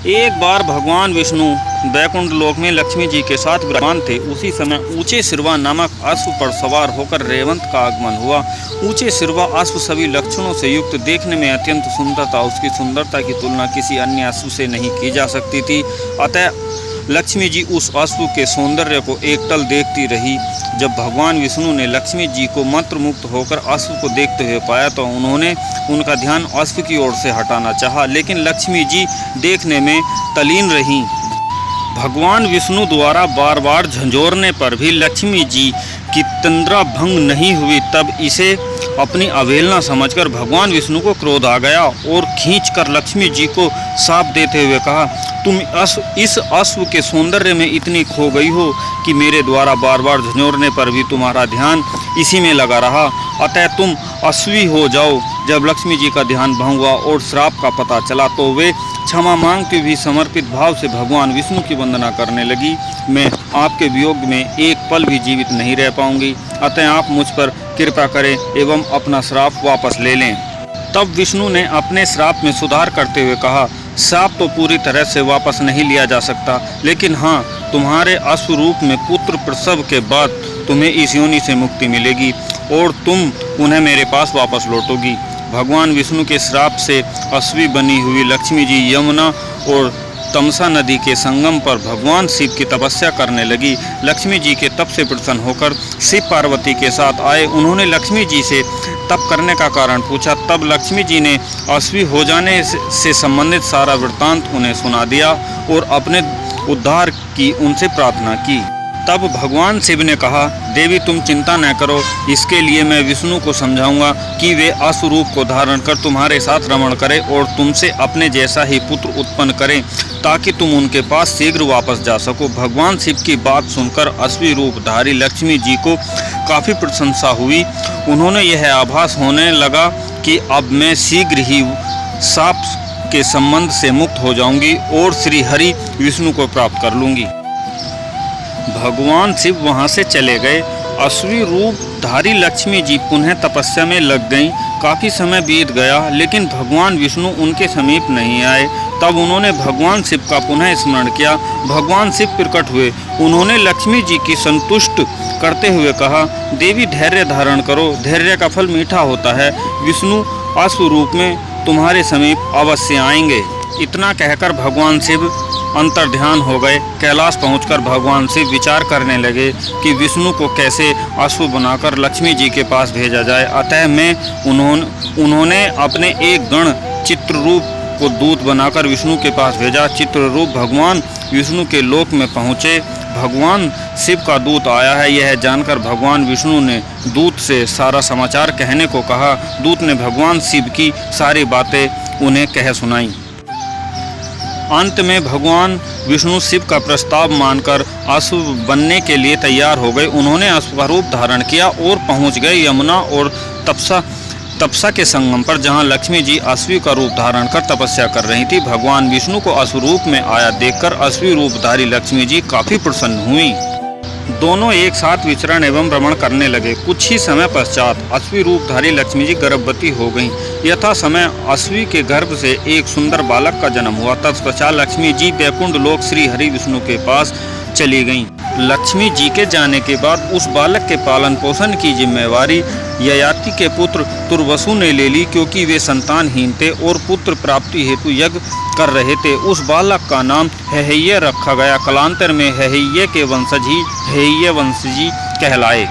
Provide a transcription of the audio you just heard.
एक बार भगवान विष्णु बैकुंठ लोक में लक्ष्मी जी के साथ विराजमान थे। उसी समय ऊंचे सिरवा नामक अश्व पर सवार होकर रेवंत का आगमन हुआ। ऊंचे सिरवा अश्व सभी लक्षणों से युक्त, देखने में अत्यंत सुंदर था। उसकी सुंदरता की तुलना किसी अन्य अश्व से नहीं की जा सकती थी। अतः लक्ष्मी जी उस अश्व के सौंदर्य को एकटल देखती रही। जब भगवान विष्णु ने लक्ष्मी जी को मंत्रमुग्ध होकर अश्व को देखते हुए पाया तो उन्होंने उनका ध्यान अश्व की ओर से हटाना चाहा, लेकिन लक्ष्मी जी देखने में तल्लीन रहीं। भगवान विष्णु द्वारा बार बार झंझोरने पर भी लक्ष्मी जी की तंद्रा भंग नहीं हुई। तब इसे अपनी अवहेलना समझकर भगवान विष्णु को क्रोध आ गया और खींचकर लक्ष्मी जी को शाप देते हुए कहा, तुम इस अश्व के सौंदर्य में इतनी खो गई हो कि मेरे द्वारा बार बार झंझोरने पर भी तुम्हारा ध्यान इसी में लगा रहा। अतः तुम अश्वी हो जाओ। जब लक्ष्मी जी का ध्यान भंग हुआ और श्राप का पता चला तो वे क्षमा मांगते हुए समर्पित भाव से भगवान विष्णु की वंदना करने लगी। मैं आपके वियोग में एक पल भी जीवित नहीं रह पाऊंगी, अतः आप मुझ पर कृपा करें एवं अपना श्राप वापस ले लें। तब विष्णु ने अपने श्राप में सुधार करते हुए कहा, श्राप तो पूरी तरह से वापस नहीं लिया जा सकता, लेकिन हाँ, तुम्हारे अश्व रूप में पुत्र प्रसव के बाद तुम्हें इस योनि से मुक्ति मिलेगी और तुम उन्हें मेरे पास वापस लौटोगी। भगवान विष्णु के श्राप से अश्वी बनी हुई लक्ष्मी जी यमुना और तमसा नदी के संगम पर भगवान शिव की तपस्या करने लगी। लक्ष्मी जी के तप से प्रसन्न होकर शिव पार्वती के साथ आए। उन्होंने लक्ष्मी जी से तप करने का कारण पूछा। तब लक्ष्मी जी ने अश्वी हो जाने से संबंधित सारा वृत्तांत उन्हें सुना दिया और अपने उद्धार की उनसे प्रार्थना की। तब भगवान शिव ने कहा, देवी तुम चिंता न करो, इसके लिए मैं विष्णु को समझाऊंगा कि वे अश्व रूप को धारण कर तुम्हारे साथ रमण करें और तुमसे अपने जैसा ही पुत्र उत्पन्न करें, ताकि तुम उनके पास शीघ्र वापस जा सको। भगवान शिव की बात सुनकर अश्वी रूपधारी लक्ष्मी जी को काफ़ी प्रशंसा हुई। उन्होंने यह आभास होने लगा कि अब मैं शीघ्र ही साप के संबंध से मुक्त हो जाऊंगी और श्री हरि विष्णु को प्राप्त कर लूंगी। भगवान शिव वहां से चले गए। अश्वी रूपधारी लक्ष्मी जी पुनः तपस्या में लग गईं। काफ़ी समय बीत गया, लेकिन भगवान विष्णु उनके समीप नहीं आए। तब उन्होंने भगवान शिव का पुनः स्मरण किया। भगवान शिव प्रकट हुए। उन्होंने लक्ष्मी जी की संतुष्ट करते हुए कहा, देवी धैर्य धारण करो, धैर्य का फल मीठा होता है। विष्णु अश्व रूप में तुम्हारे समीप अवश्य आएंगे। इतना कहकर भगवान शिव अंतर्ध्यान हो गए। कैलाश पहुंचकर भगवान शिव विचार करने लगे कि विष्णु को कैसे अश्व बनाकर लक्ष्मी जी के पास भेजा जाए। अतः उन्होंने अपने एक गण चित्ररूप को दूत बनाकर विष्णु के पास भेजा। चित्ररूप भगवान विष्णु के लोक में पहुँचे। भगवान शिव का दूत आया है यह जानकर भगवान विष्णु ने दूत से सारा समाचार कहने को कहा। दूत ने भगवान शिव की सारी बातें उन्हें कह सुनाई। अंत में भगवान विष्णु शिव का प्रस्ताव मानकर अश्व बनने के लिए तैयार हो गए। उन्होंने अश्व का रूप धारण किया और पहुंच गए यमुना और तपसा के संगम पर, जहां लक्ष्मी जी अश्वी का रूप धारण कर तपस्या कर रही थी। भगवान विष्णु को अश्व रूप में आया देखकर अश्वी रूपधारी लक्ष्मी जी काफ़ी प्रसन्न हुई। दोनों एक साथ विचरण एवं भ्रमण करने लगे। कुछ ही समय पश्चात अश्वी रूपधारी लक्ष्मी जी गर्भवती हो गईं। यथा समय अश्वी के गर्भ से एक सुंदर बालक का जन्म हुआ। तत्पश्चात लक्ष्मी जी बैकुंठ लोक श्री हरि विष्णु के पास चली गईं। लक्ष्मी जी के जाने के बाद उस बालक के पालन पोषण की जिम्मेवारी ययाति के पुत्र तुर्वसु ने ले ली, क्योंकि वे संतानहीन थे और पुत्र प्राप्ति हेतु यज्ञ कर रहे थे। उस बालक का नाम हेहय्य रखा गया। कालांतर में हेहय्य के वंशज ही हेहय्य वंशजी कहलाए।